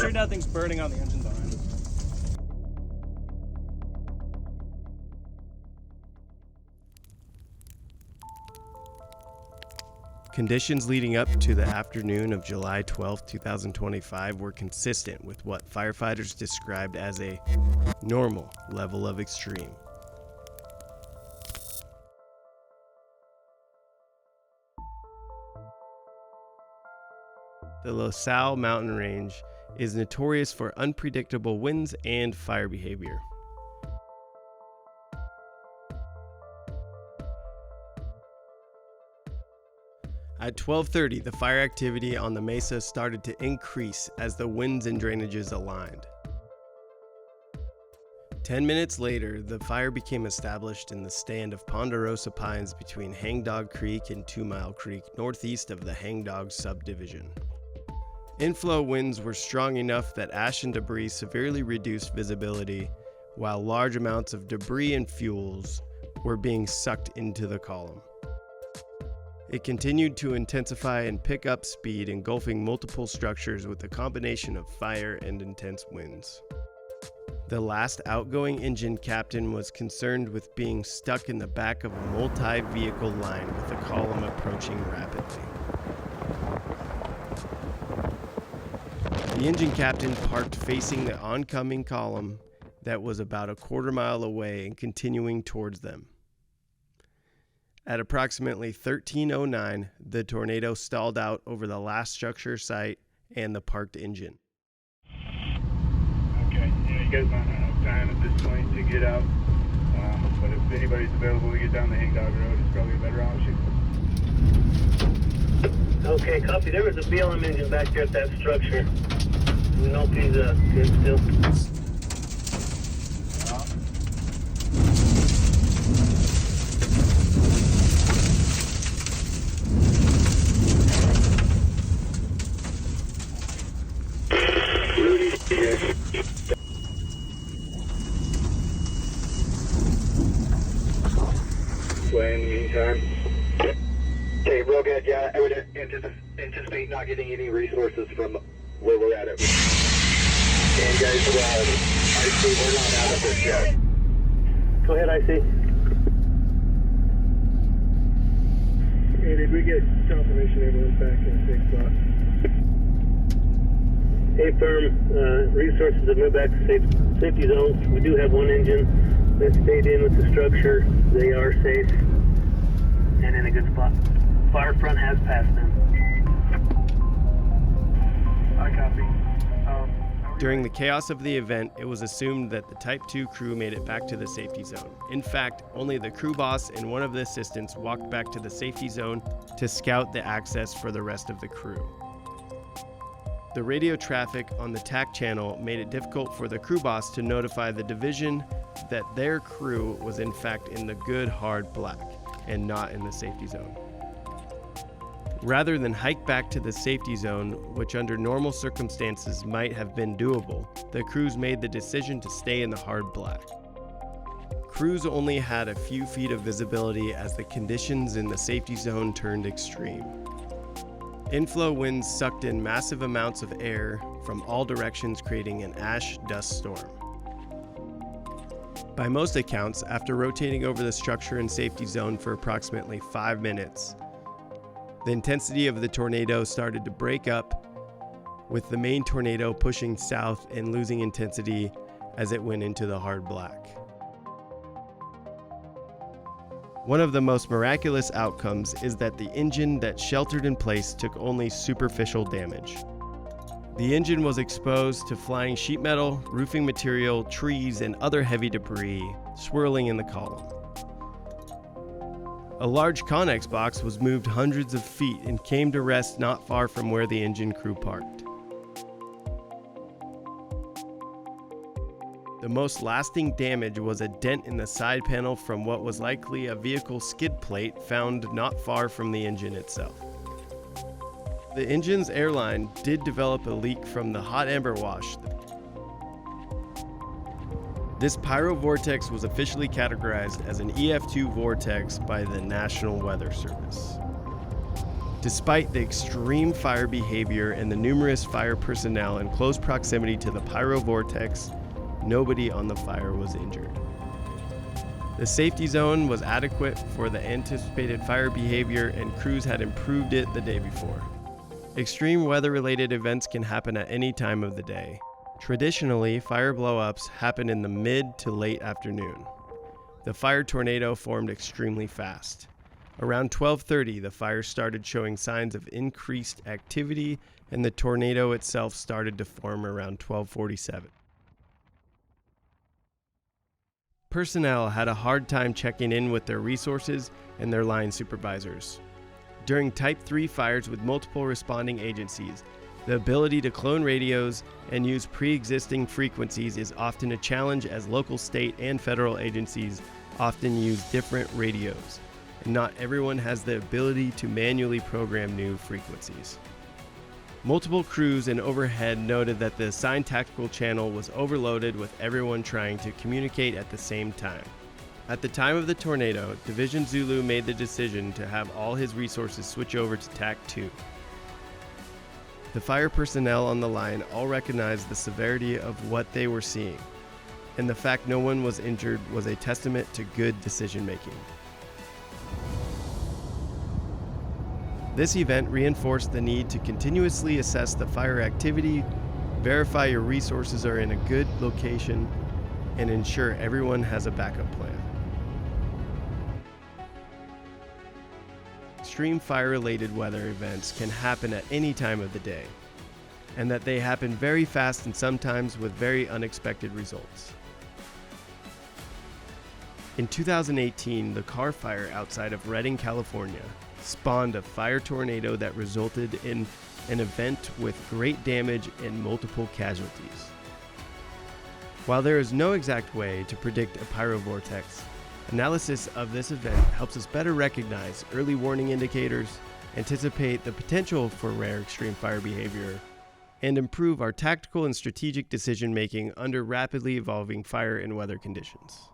sure nothing's burning on the engine behind us. Conditions leading up to the afternoon of July 12, 2025 were consistent with what firefighters described as a normal level of extreme. The La Salle mountain range is notorious for unpredictable winds and fire behavior. At 12:30, the fire activity on the mesa started to increase as the winds and drainages aligned. 10 minutes later, the fire became established in the stand of Ponderosa Pines between Hangdog Creek and 2 Mile Creek, northeast of the Hangdog subdivision. Inflow winds were strong enough that ash and debris severely reduced visibility, while large amounts of debris and fuels were being sucked into the column. It continued to intensify and pick up speed, engulfing multiple structures with a combination of fire and intense winds. The last outgoing engine captain was concerned with being stuck in the back of a multi-vehicle line with the column approaching rapidly. The engine captain parked facing the oncoming column that was about a quarter mile away and continuing towards them. At approximately 13:09, the tornado stalled out over the last structure site and the parked engine. Okay, yeah, you guys might not have time at this point to get out, but if anybody's available to get down the Hangdog Road, it's probably a better option. Okay, copy. There was a BLM engine back there at that structure. We know if he's good still. Way in the meantime. Okay, real good. Yeah, I would anticipate not getting any resources from where we're at. And guys, IC, we're not out of this yet. Go ahead, IC. Hey, did we get confirmation everyone's back in a safe spot? Hey, firm. Resources have moved back to safety zones. We do have one engine that stayed in with the structure. They are safe and in a good spot. Fire front has passed them. I copy. During the chaos of the event, it was assumed that the Type 2 crew made it back to the safety zone. In fact, only the crew boss and one of the assistants walked back to the safety zone to scout the access for the rest of the crew. The radio traffic on the TAC channel made it difficult for the crew boss to notify the division that their crew was in fact in the good hard black and not in the safety zone. Rather than hike back to the safety zone, which under normal circumstances might have been doable, the crews made the decision to stay in the hard black. Crews only had a few feet of visibility as the conditions in the safety zone turned extreme. Inflow winds sucked in massive amounts of air from all directions, creating an ash dust storm. By most accounts, after rotating over the structure and safety zone for approximately 5 minutes, the intensity of the tornado started to break up, with the main tornado pushing south and losing intensity as it went into the hard black. One of the most miraculous outcomes is that the engine that sheltered in place took only superficial damage. The engine was exposed to flying sheet metal, roofing material, trees, and other heavy debris swirling in the column. A large Connex box was moved hundreds of feet and came to rest not far from where the engine crew parked. The most lasting damage was a dent in the side panel from what was likely a vehicle skid plate found not far from the engine itself. The engine's airline did develop a leak from the hot amber wash. This Pyro-Vortex was officially categorized as an EF2 vortex by the National Weather Service. Despite the extreme fire behavior and the numerous fire personnel in close proximity to the Pyro-Vortex, nobody on the fire was injured. The safety zone was adequate for the anticipated fire behavior, and crews had improved it the day before. Extreme weather-related events can happen at any time of the day. Traditionally, fire blow-ups happen in the mid to late afternoon. The fire tornado formed extremely fast. Around 12:30, the fire started showing signs of increased activity, and the tornado itself started to form around 12:47. Personnel had a hard time checking in with their resources and their line supervisors. During Type 3 fires with multiple responding agencies, the ability to clone radios and use pre-existing frequencies is often a challenge, as local, state, and federal agencies often use different radios, and not everyone has the ability to manually program new frequencies. Multiple crews and overhead noted that the assigned tactical channel was overloaded with everyone trying to communicate at the same time. At the time of the tornado, Division Zulu made the decision to have all his resources switch over to TAC 2. The fire personnel on the line all recognized the severity of what they were seeing, and the fact no one was injured was a testament to good decision making. This event reinforced the need to continuously assess the fire activity, verify your resources are in a good location, and ensure everyone has a backup plan. Extreme fire-related weather events can happen at any time of the day, and that they happen very fast and sometimes with very unexpected results. In 2018, the car fire outside of Redding, California, spawned a fire tornado that resulted in an event with great damage and multiple casualties. While there is no exact way to predict a pyro-vortex, analysis of this event helps us better recognize early warning indicators, anticipate the potential for rare extreme fire behavior, and improve our tactical and strategic decision-making under rapidly evolving fire and weather conditions.